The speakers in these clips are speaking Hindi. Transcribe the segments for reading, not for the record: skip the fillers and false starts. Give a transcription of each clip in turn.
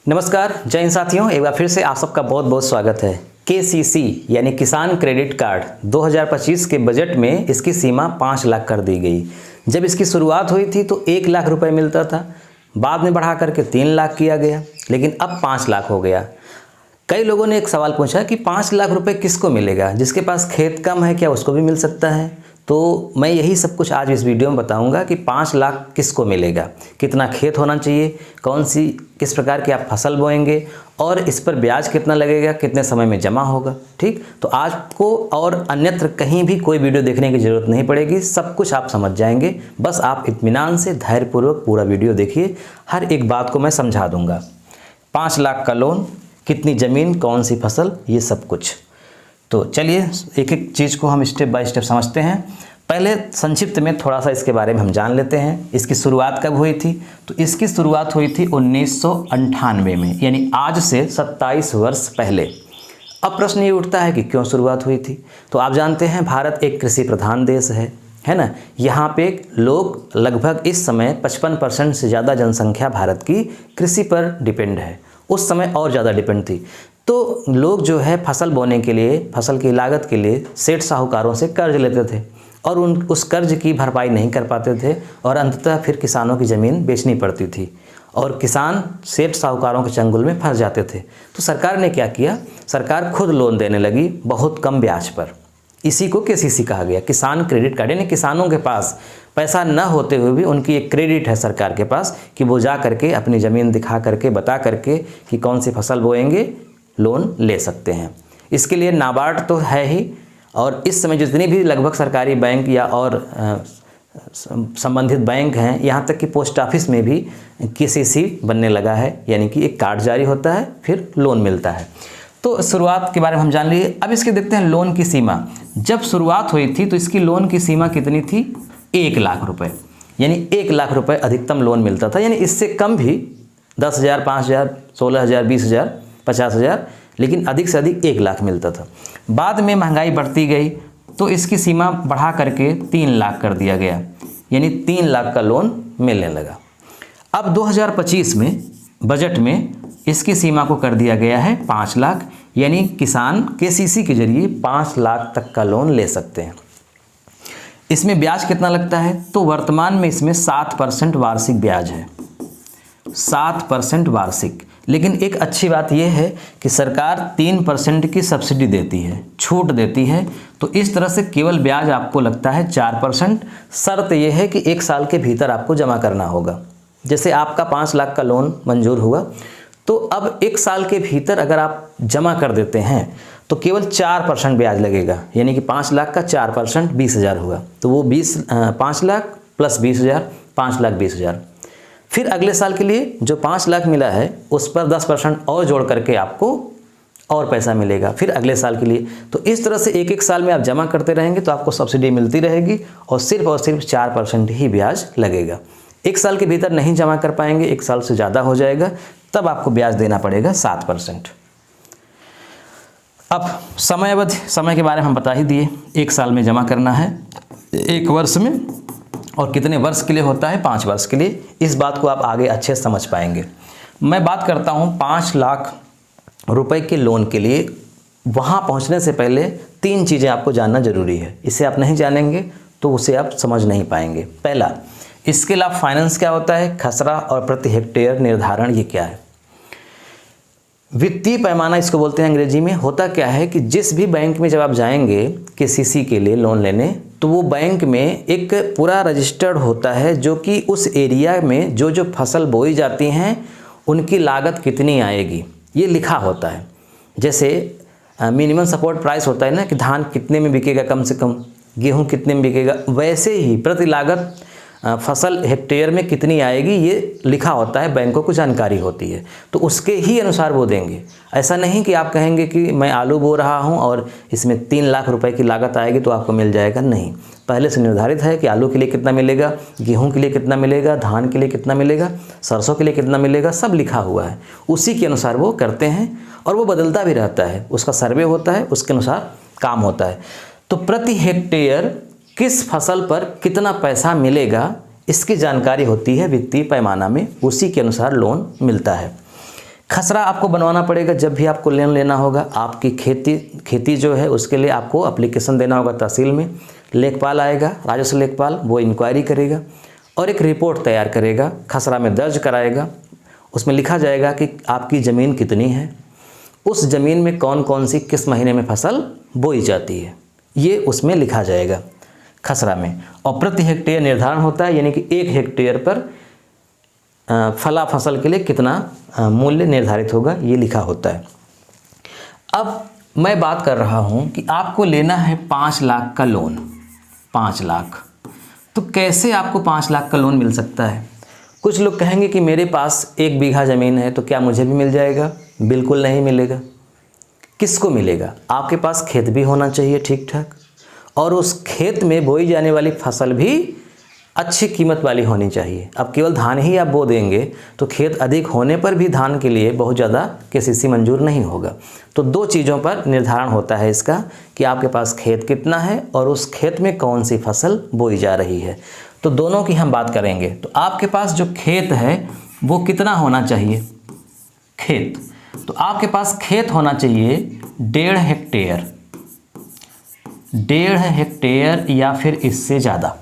नमस्कार, जय हिंद साथियों। एक बार फिर से आप सबका बहुत बहुत स्वागत है। KCC यानी किसान क्रेडिट कार्ड 2025 के बजट में इसकी सीमा 5 लाख कर दी गई। जब इसकी शुरुआत हुई थी तो 1 लाख रुपए मिलता था, बाद में बढ़ा करके 3 लाख किया गया, लेकिन अब 5 लाख हो गया। कई लोगों ने एक सवाल पूछा कि 5 लाख रुपए किसको मिलेगा, जिसके पास खेत कम है क्या उसको भी मिल सकता है? तो मैं यही सब कुछ आज इस वीडियो में बताऊंगा कि 5 लाख किसको मिलेगा, कितना खेत होना चाहिए, किस प्रकार की आप फसल बोएंगे और इस पर ब्याज कितना लगेगा, कितने समय में जमा होगा। ठीक, तो आपको और अन्यत्र कहीं भी कोई वीडियो देखने की ज़रूरत नहीं पड़ेगी, सब कुछ आप समझ जाएंगे। बस आप इत्मीनान से धैर्यपूर्वक पूरा वीडियो देखिए, हर एक बात को मैं समझा दूंगा। 5 लाख का लोन, कितनी ज़मीन, कौन सी फसल, ये सब कुछ। तो चलिए एक एक चीज़ को हम स्टेप बाय स्टेप समझते हैं। पहले संक्षिप्त में थोड़ा सा इसके बारे में हम जान लेते हैं। इसकी शुरुआत कब हुई थी? तो इसकी शुरुआत हुई थी 1998 में, यानी आज से 27 वर्ष पहले। अब प्रश्न ये उठता है कि क्यों शुरुआत हुई थी? तो आप जानते हैं भारत एक कृषि प्रधान देश है ना। यहाँ पे लोग लगभग इस समय 55% से ज़्यादा जनसंख्या भारत की कृषि पर डिपेंड है। उस समय और ज़्यादा डिपेंड थी। तो लोग जो है फसल बोने के लिए, फसल की लागत के लिए सेठ साहूकारों से कर्ज लेते थे और उस कर्ज की भरपाई नहीं कर पाते थे और अंततः फिर किसानों की ज़मीन बेचनी पड़ती थी और किसान सेठ साहूकारों के चंगुल में फंस जाते थे। तो सरकार ने क्या किया? सरकार खुद लोन देने लगी बहुत कम ब्याज पर। इसी को KCC कहा गया, किसान क्रेडिट कार्ड। यानी किसानों के पास पैसा न होते हुए भी उनकी एक क्रेडिट है सरकार के पास कि वो जा करके अपनी ज़मीन दिखा करके, बता करके कि कौन सी फसल बोएंगे, लोन ले सकते हैं। इसके लिए नाबार्ड तो है ही, और इस समय जितनी भी लगभग सरकारी बैंक या और संबंधित बैंक हैं, यहाँ तक कि पोस्ट ऑफिस में भी KCC बनने लगा है। यानी कि एक कार्ड जारी होता है, फिर लोन मिलता है। तो शुरुआत के बारे में हम जान लिए। अब इसके देखते हैं लोन की सीमा। जब शुरुआत हुई थी तो इसकी लोन की सीमा कितनी थी? 1 लाख रुपए। यानी 1 लाख रुपए अधिकतम लोन मिलता था। यानी इससे कम भी 10,000, 5,000, 16,000, 20,000, 50,000, लेकिन अधिक से अधिक 1 लाख मिलता था। बाद में महंगाई बढ़ती गई तो इसकी सीमा बढ़ा करके 3 लाख कर दिया गया। यानी 3 लाख का लोन मिलने लगा। अब 2025 में बजट में इसकी सीमा को कर दिया गया है 5 लाख। यानी किसान KCC के जरिए 5 लाख तक का लोन ले सकते हैं। इसमें ब्याज कितना लगता है? तो वर्तमान में इसमें 7% वार्षिक ब्याज है, 7% वार्षिक। लेकिन एक अच्छी बात यह है कि सरकार 3% की सब्सिडी देती है, छूट देती है। तो इस तरह से केवल ब्याज आपको लगता है 4%। शर्त यह है कि 1 साल के भीतर आपको जमा करना होगा। जैसे आपका 5 लाख का लोन मंजूर हुआ, तो अब 1 साल के भीतर अगर आप जमा कर देते हैं तो केवल 4% ब्याज लगेगा। यानी कि 5 लाख का 4% 20,000 हुआ। तो वो 5 लाख प्लस 20,000, 5,20,000। फिर अगले साल के लिए जो 5 लाख मिला है उस पर 10% और जोड़ करके आपको और पैसा मिलेगा फिर अगले साल के लिए। तो इस तरह से एक साल में आप जमा करते रहेंगे तो आपको सब्सिडी मिलती रहेगी और सिर्फ 4% ही ब्याज लगेगा। 1 साल के भीतर नहीं जमा कर पाएंगे, 1 साल से ज़्यादा हो जाएगा, तब आपको ब्याज देना पड़ेगा 7%। अब समय के बारे में हम बता ही दिए। 1 साल में जमा करना है, 1 वर्ष में, और कितने वर्ष के लिए होता है? 5 वर्ष के लिए। इस बात को आप आगे अच्छे से समझ पाएंगे। मैं बात करता हूँ 5 लाख रुपए के लोन के लिए। वहाँ पहुँचने से पहले 3 चीज़ें आपको जानना जरूरी है। इसे आप नहीं जानेंगे तो उसे आप समझ नहीं पाएंगे। पहला, इसके अलावा फाइनेंस क्या होता है, खसरा और प्रति हेक्टेयर निर्धारण, ये क्या है? वित्तीय पैमाना इसको बोलते हैं अंग्रेजी में। होता क्या है कि जिस भी बैंक में जब आप जाएंगे KCC के लिए लोन लेने, तो वो बैंक में एक पूरा रजिस्टर्ड होता है जो कि उस एरिया में जो फसल बोई जाती हैं उनकी लागत कितनी आएगी ये लिखा होता है। जैसे मिनिमम सपोर्ट प्राइस होता है ना, कि धान कितने में बिकेगा कम से कम, गेहूँ कितने में बिकेगा, वैसे ही प्रति लागत फसल हेक्टेयर में कितनी आएगी ये लिखा होता है। बैंकों को जानकारी होती है, तो उसके ही अनुसार वो देंगे। ऐसा नहीं कि आप कहेंगे कि मैं आलू बो रहा हूँ और इसमें 3 लाख रुपए की लागत आएगी तो आपको मिल जाएगा। नहीं, पहले से निर्धारित है कि आलू के लिए कितना मिलेगा, गेहूं के लिए कितना मिलेगा, धान के लिए कितना मिलेगा, सरसों के लिए कितना मिलेगा, सब लिखा हुआ है। उसी के अनुसार वो करते हैं और वो बदलता भी रहता है। उसका सर्वे होता है, उसके अनुसार काम होता है। तो प्रति हेक्टेयर किस फसल पर कितना पैसा मिलेगा इसकी जानकारी होती है वित्तीय पैमाना में, उसी के अनुसार लोन मिलता है। खसरा आपको बनवाना पड़ेगा जब भी आपको लोन लेना होगा। आपकी खेती जो है उसके लिए आपको एप्लीकेशन देना होगा तहसील में। लेखपाल आएगा, राजस्व लेखपाल, वो इंक्वायरी करेगा और एक रिपोर्ट तैयार करेगा, खसरा में दर्ज कराएगा। उसमें लिखा जाएगा कि आपकी ज़मीन कितनी है, उस ज़मीन में कौन कौन सी किस महीने में फसल बोई जाती है, ये उसमें लिखा जाएगा खसरा में। और प्रति हेक्टेयर निर्धारण होता है, यानी कि 1 हेक्टेयर पर फला फसल के लिए कितना मूल्य निर्धारित होगा, ये लिखा होता है। अब मैं बात कर रहा हूँ कि आपको लेना है 5 लाख का लोन। 5 लाख, तो कैसे आपको 5 लाख का लोन मिल सकता है? कुछ लोग कहेंगे कि मेरे पास 1 बीघा ज़मीन है, तो क्या मुझे भी मिल जाएगा? बिल्कुल नहीं मिलेगा। किसको मिलेगा? आपके पास खेत भी होना चाहिए ठीक ठाक, और उस खेत में बोई जाने वाली फसल भी अच्छी कीमत वाली होनी चाहिए। अब केवल धान ही आप बो देंगे तो खेत अधिक होने पर भी धान के लिए बहुत ज़्यादा केसीसी मंजूर नहीं होगा। तो 2 चीज़ों पर निर्धारण होता है इसका कि आपके पास खेत कितना है और उस खेत में कौन सी फसल बोई जा रही है। तो दोनों की हम बात करेंगे। तो आपके पास जो खेत है वो कितना होना चाहिए? खेत, तो आपके पास खेत होना चाहिए 1.5 हेक्टेयर, 1.5 हेक्टेयर या फिर इससे ज़्यादा।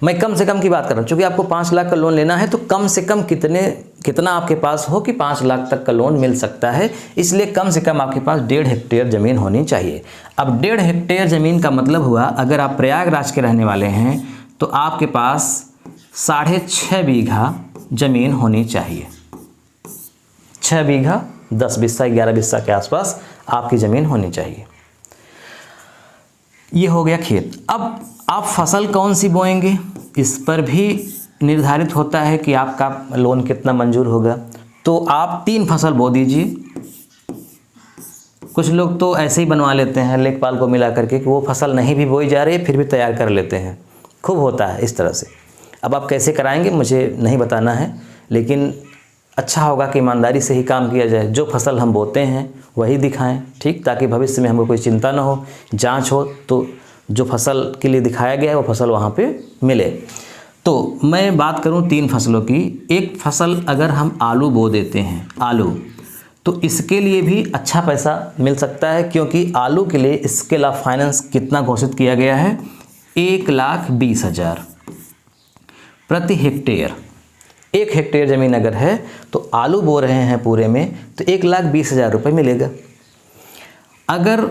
मैं कम से कम की बात कर रहा हूँ, चूँकि आपको 5 लाख का लोन लेना है तो कम से कम कितना आपके पास हो कि 5 लाख तक का लोन मिल सकता है, इसलिए कम से कम आपके पास 1.5 हेक्टेयर ज़मीन होनी चाहिए। अब 1.5 हेक्टेयर ज़मीन का मतलब हुआ, अगर आप प्रयागराज के रहने वाले हैं तो आपके पास 6.5 बीघा ज़मीन होनी चाहिए। 6 बीघा 10 बिस्सा 11 बिस्सा के आसपास आपकी ज़मीन होनी चाहिए। ये हो गया खेत। अब आप फसल कौन सी बोएंगे, इस पर भी निर्धारित होता है कि आपका लोन कितना मंजूर होगा। तो आप 3 फसल बो दीजिए। कुछ लोग तो ऐसे ही बनवा लेते हैं लेखपाल को मिला करके कि वो फसल नहीं भी बोई जा रही है फिर भी तैयार कर लेते हैं। खूब होता है इस तरह से। अब आप कैसे कराएंगे मुझे नहीं बताना है, लेकिन अच्छा होगा कि ईमानदारी से ही काम किया जाए। जो फसल हम बोते हैं वही दिखाएं, ठीक, ताकि भविष्य में हमको कोई चिंता ना हो। जांच हो तो जो फसल के लिए दिखाया गया है वो फसल वहाँ पे मिले। तो मैं बात करूँ 3 फसलों की। एक फसल अगर हम आलू बो देते हैं, आलू, तो इसके लिए भी अच्छा पैसा मिल सकता है, क्योंकि आलू के लिए स्केल ऑफ फाइनेंस कितना घोषित किया गया है? 1,20,000 प्रति हेक्टेयर। 1 हेक्टेयर ज़मीन अगर है तो आलू बो रहे हैं पूरे में तो 1,20,000 रुपये मिलेगा। अगर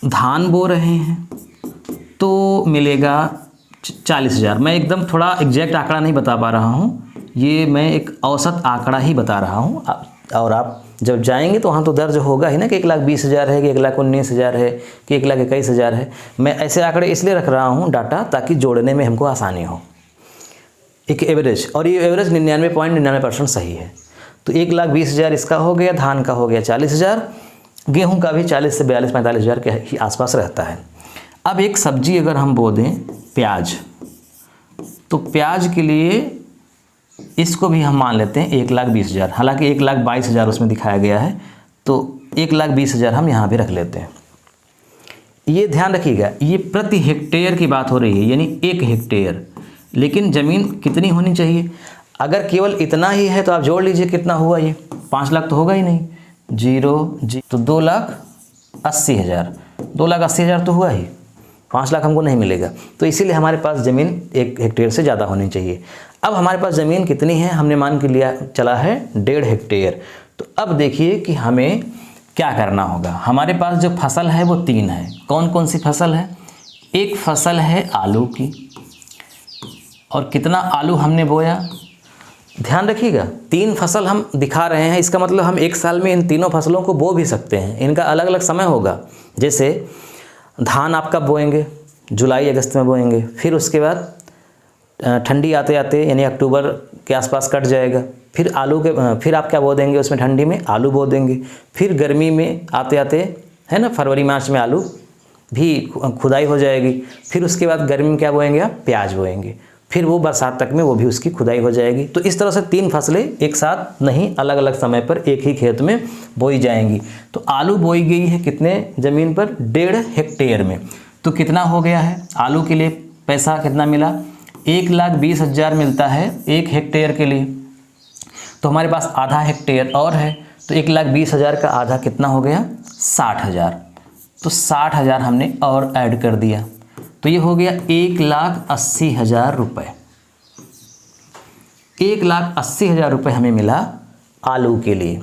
धान बो रहे हैं तो मिलेगा 40,000। मैं एकदम थोड़ा एग्जैक्ट आंकड़ा नहीं बता पा रहा हूँ, ये मैं एक औसत आंकड़ा ही बता रहा हूँ। और आप जब जाएंगे तो वहाँ तो दर्ज होगा ही ना कि 1,20,000 है कि 1,19,000 है कि 1,21,000 है। मैं ऐसे आंकड़े इसलिए रख रहा हूँ डाटा ताकि जोड़ने में हमको आसानी हो। एक एवरेज, और ये एवरेज 99.99% सही है। तो 1,20,000 इसका हो गया, धान का हो गया 40,000, गेहूं का भी 40 से 42-45,000 के ही आसपास रहता है। अब एक सब्जी अगर हम बो दें प्याज, तो प्याज के लिए इसको भी हम मान लेते हैं 1,20,000, हालांकि 1,22,000 उसमें दिखाया गया है, तो 1,20,000 हम यहाँ भी रख लेते हैं। ये ध्यान रखिएगा, ये प्रति हेक्टेयर की बात हो रही है, यानी 1 हेक्टेयर। लेकिन ज़मीन कितनी होनी चाहिए? अगर केवल इतना ही है तो आप जोड़ लीजिए कितना हुआ, ये 5 लाख तो होगा ही नहीं। 0 तो 2,80,000, 2,80,000 तो हुआ ही, 5 लाख हमको नहीं मिलेगा। तो इसीलिए हमारे पास ज़मीन 1 हेक्टेयर से ज़्यादा होनी चाहिए। अब हमारे पास ज़मीन कितनी है? हमने मान के लिया चला है 1.5 हेक्टेयर। तो अब देखिए कि हमें क्या करना होगा। हमारे पास जो फसल है वो 3 है। कौन कौन सी फसल है? एक फसल है आलू की, और कितना आलू हमने बोया? ध्यान रखिएगा, 3 फसल हम दिखा रहे हैं, इसका मतलब हम 1 साल में इन तीनों फसलों को बो भी सकते हैं। इनका अलग अलग समय होगा। जैसे धान आप कब बोएंगे? जुलाई अगस्त में बोएंगे, फिर उसके बाद ठंडी आते आते यानी अक्टूबर के आसपास कट जाएगा। फिर फिर आप क्या बो देंगे उसमें? ठंडी में आलू बो देंगे। फिर गर्मी में आते आते है ना, फरवरी मार्च में आलू भी खुदाई हो जाएगी। फिर उसके बाद गर्मी में क्या बोएंगे? आप प्याज बोएंगे। फिर वो बरसात तक में वो भी उसकी खुदाई हो जाएगी। तो इस तरह से 3 फसलें एक साथ नहीं, अलग अलग समय पर एक ही खेत में बोई जाएंगी। तो आलू बोई गई है कितने ज़मीन पर? 1.5 हेक्टेयर में। तो कितना हो गया है? आलू के लिए पैसा कितना मिला? 1,20,000 मिलता है 1 हेक्टेयर के लिए। तो हमारे पास आधा हेक्टेयर और है, तो 1,20,000 का आधा कितना हो गया 60,000। तो 60,000 हमने और ऐड कर दिया, तो ये हो गया 1,80,000 रुपये। 1,80,000 रुपये हमें मिला आलू के लिए।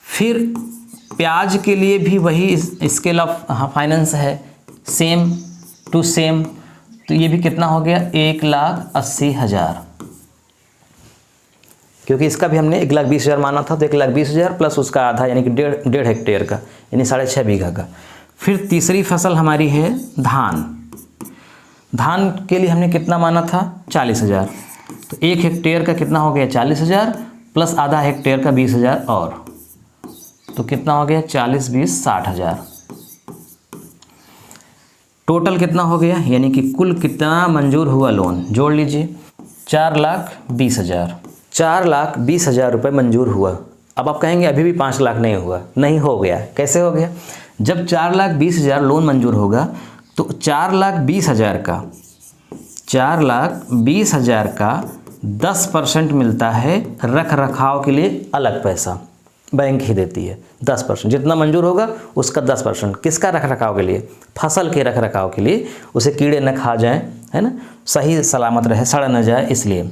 फिर प्याज के लिए भी वही स्केल ऑफ फाइनेंस है, सेम टू सेम। तो ये भी कितना हो गया 1,80,000, क्योंकि इसका भी हमने 1,20,000 माना था, तो 1,20,000 प्लस उसका आधा यानी कि 1.5 हेक्टेयर का, यानी 6.5 बीघा का। फिर तीसरी फसल हमारी है धान। धान के लिए हमने कितना माना था 40,000, तो 1 हेक्टेयर का कितना हो गया 40,000 प्लस आधा हेक्टेयर का 20,000 और, तो कितना हो गया 40, 20, 60,000। टोटल कितना हो गया, यानी कि कुल कितना मंजूर हुआ लोन, जोड़ लीजिए 4,20,000। 4,20,000 रुपये मंजूर हुआ। अब आप कहेंगे अभी भी 5 लाख नहीं हुआ, नहीं हो गया। कैसे हो गया, जब 4,20,000 लोन मंजूर होगा तो 4,20,000 का 10% मिलता है रख रखाव के लिए, अलग पैसा बैंक ही देती है 10%। जितना मंजूर होगा उसका 10%। किसका रख रखाव के लिए, फसल के रख रखाव के लिए, उसे कीड़े न खा जाएं, है ना, सही सलामत रहे, सड़ न जाए, इसलिए।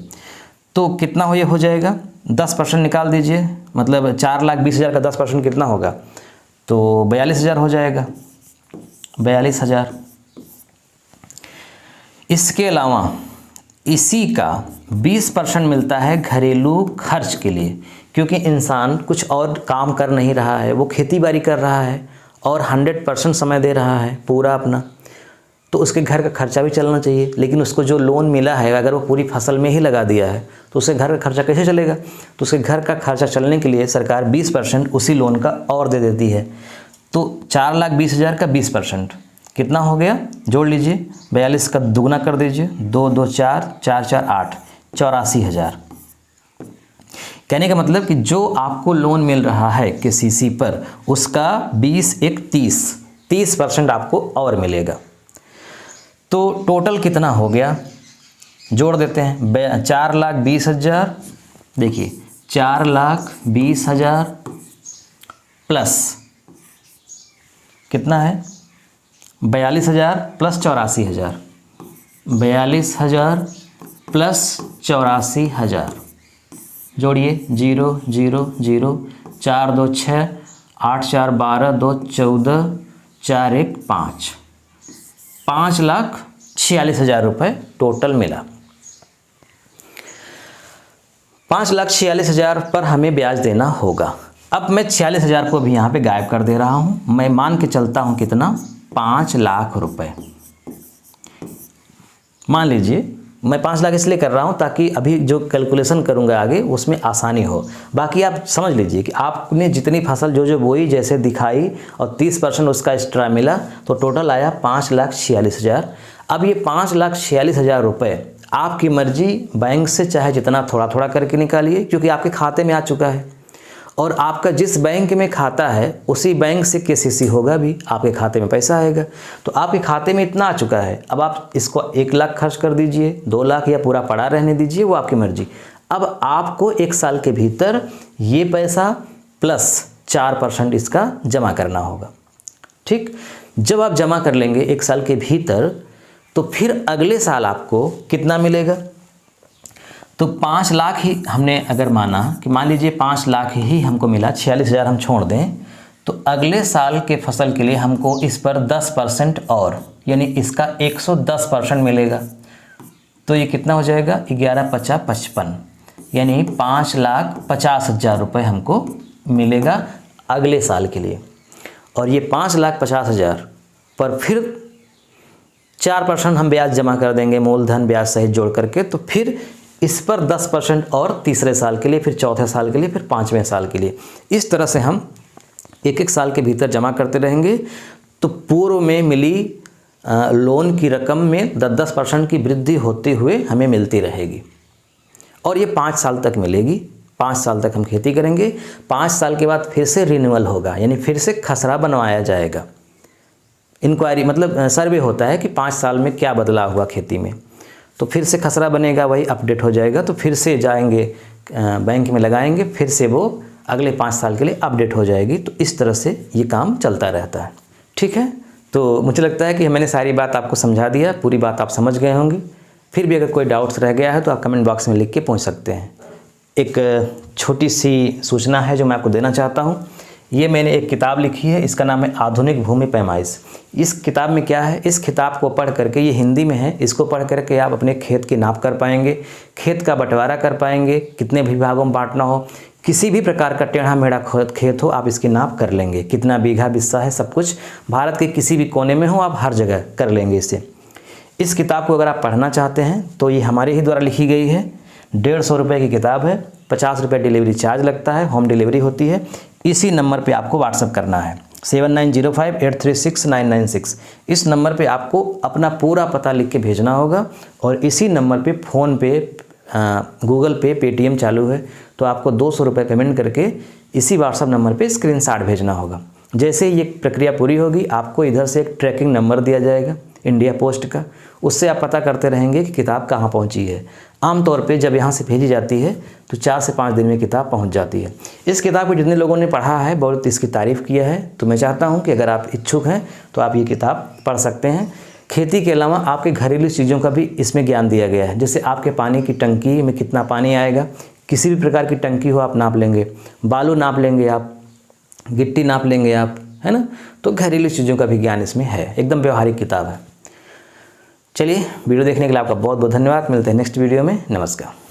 तो कितना हो जाएगा 10% निकाल दीजिए, मतलब 4,20,000 का 10% कितना होगा, तो 42,000 हो जाएगा, 42,000। इसके अलावा इसी का 20% मिलता है घरेलू खर्च के लिए, क्योंकि इंसान कुछ और काम कर नहीं रहा है, वो खेती बाड़ी कर रहा है और 100% समय दे रहा है पूरा अपना, तो उसके घर का खर्चा भी चलना चाहिए। लेकिन उसको जो लोन मिला है अगर वो पूरी फसल में ही लगा दिया है तो उसके घर का खर्चा कैसे चलेगा। तो उसके घर का खर्चा चलने के लिए सरकार 20% उसी लोन का और दे देती है। तो 4,20,000 का 20% कितना हो गया, जोड़ लीजिए, 42 का दुगना कर दीजिए, 2 2 4 4 4 8, 84,000। कहने का मतलब कि जो आपको लोन मिल रहा है केसीसी पर, उसका 20 1 30% आपको और मिलेगा। तो टोटल कितना हो गया, जोड़ देते हैं, 4,20,000, देखिए 4,20,000 प्लस कितना है 42,000 प्लस 84,000, 42,000 प्लस 84,000, जोड़िए 0 0 0, 4 2 6, 8 4 12, 2 14, 4 1 5, 5,46,000 रुपये टोटल मिला। 5,46,000 पर हमें ब्याज देना होगा। अब मैं 46,000 को भी यहाँ पे गायब कर दे रहा हूँ। मैं मान के चलता हूँ कितना, 5 लाख रुपए। मान लीजिए मैं 5 लाख इसलिए कर रहा हूँ ताकि अभी जो कैलकुलेशन करूँगा आगे उसमें आसानी हो। बाकी आप समझ लीजिए कि आपने जितनी फसल जो बोई जैसे दिखाई और 30% उसका एक्स्ट्रा मिला, तो टोटल आया 5,46,000। अब ये 5,46,000 रुपये आपकी मर्जी, बैंक से चाहे जितना थोड़ा थोड़ा करके निकालिए, क्योंकि आपके खाते में आ चुका है। और आपका जिस बैंक में खाता है उसी बैंक से केसीसी होगा भी, आपके खाते में पैसा आएगा। तो आपके खाते में इतना आ चुका है, अब आप इसको 1 लाख खर्च कर दीजिए, 2 लाख या पूरा पड़ा रहने दीजिए, वो आपकी मर्जी। अब आपको 1 साल के भीतर ये पैसा प्लस 4% इसका जमा करना होगा। ठीक, जब आप जमा कर लेंगे 1 साल के भीतर, तो फिर अगले साल आपको कितना मिलेगा। तो 5 लाख ही हमने अगर माना कि मान लीजिए 5 लाख ही हमको मिला, 46,000 हम छोड़ दें, तो अगले साल के फसल के लिए हमको इस पर 10% और, यानी इसका 110% मिलेगा। तो ये कितना हो जाएगा, 11 5 55, यानी 5,50,000 रुपये हमको मिलेगा अगले साल के लिए। और ये 5,50,000 पर फिर 4% हम ब्याज जमा कर देंगे, मूलधन ब्याज सहित जोड़ करके। तो फिर इस पर 10% और तीसरे साल के लिए, फिर चौथे साल के लिए, फिर 5वें साल के लिए। इस तरह से हम 1-1 साल के भीतर जमा करते रहेंगे। तो पूर्व में मिली लोन की रकम में 10% की वृद्धि होते हुए हमें मिलती रहेगी, और ये 5 साल तक मिलेगी। 5 साल तक हम खेती करेंगे। 5 साल के बाद फिर से रिन्यूअल होगा, यानी फिर से खसरा बनवाया जाएगा। इंक्वायरी मतलब सर्वे होता है कि 5 साल में क्या बदलाव हुआ खेती में, तो फिर से खसरा बनेगा, वही अपडेट हो जाएगा। तो फिर से जाएंगे बैंक में लगाएंगे, फिर से वो अगले 5 साल के लिए अपडेट हो जाएगी। तो इस तरह से ये काम चलता रहता है। ठीक है, तो मुझे लगता है कि मैंने सारी बात आपको समझा दिया, पूरी बात आप समझ गए होंगे। फिर भी अगर कोई डाउट्स रह गया है तो आप कमेंट बॉक्स में लिख के पूछ सकते हैं। एक छोटी सी सूचना है जो मैं आपको देना चाहता हूँ। ये मैंने एक किताब लिखी है, इसका नाम है आधुनिक भूमि पैमाइश। इस किताब में क्या है, इस किताब को पढ़ करके, ये हिंदी में है, इसको पढ़ करके आप अपने खेत की नाप कर पाएंगे, खेत का बंटवारा कर पाएंगे, कितने विभागों में बांटना हो, किसी भी प्रकार का टेढ़ा मेढ़ा खेत हो आप इसकी नाप कर लेंगे, कितना बीघा बिस्सा है सब कुछ, भारत के किसी भी कोने में हो आप हर जगह कर लेंगे इससे। इस किताब को अगर आप पढ़ना चाहते हैं तो ये हमारे ही द्वारा लिखी गई है। 150 रुपये की किताब है, 50 रुपये डिलीवरी चार्ज लगता है, होम डिलीवरी होती है। इसी नंबर पे आपको व्हाट्सअप करना है 7905836996। इस नंबर पे आपको अपना पूरा पता लिख के भेजना होगा और इसी नंबर पे फ़ोन पे, गूगल पे, पेटीएम चालू है तो आपको 200 रुपये पेमेंट करके इसी व्हाट्सअप नंबर पे स्क्रीनशॉट भेजना होगा। जैसे ही ये प्रक्रिया पूरी होगी आपको इधर से एक ट्रैकिंग नंबर दिया जाएगा इंडिया पोस्ट का, उससे आप पता करते रहेंगे कि किताब कहाँ पहुँची है। आमतौर पे जब यहाँ से भेजी जाती है तो 4 से 5 दिन में किताब पहुँच जाती है। इस किताब को जितने लोगों ने पढ़ा है बहुत इसकी तारीफ़ किया है, तो मैं चाहता हूँ कि अगर आप इच्छुक हैं तो आप ये किताब पढ़ सकते हैं। खेती के अलावा आपके घरेलू चीज़ों का भी इसमें ज्ञान दिया गया है। जैसे आपके पानी की टंकी में कितना पानी आएगा, किसी भी प्रकार की टंकी हो आप नाप लेंगे, बालू नाप लेंगे आप, गिट्टी नाप लेंगे आप, है ना। तो घरेलू चीज़ों का भी ज्ञान इसमें है, एकदम व्यवहारिक किताब है। चलिए, वीडियो देखने के लिए आपका बहुत बहुत धन्यवाद। मिलते हैं नेक्स्ट वीडियो में। नमस्कार।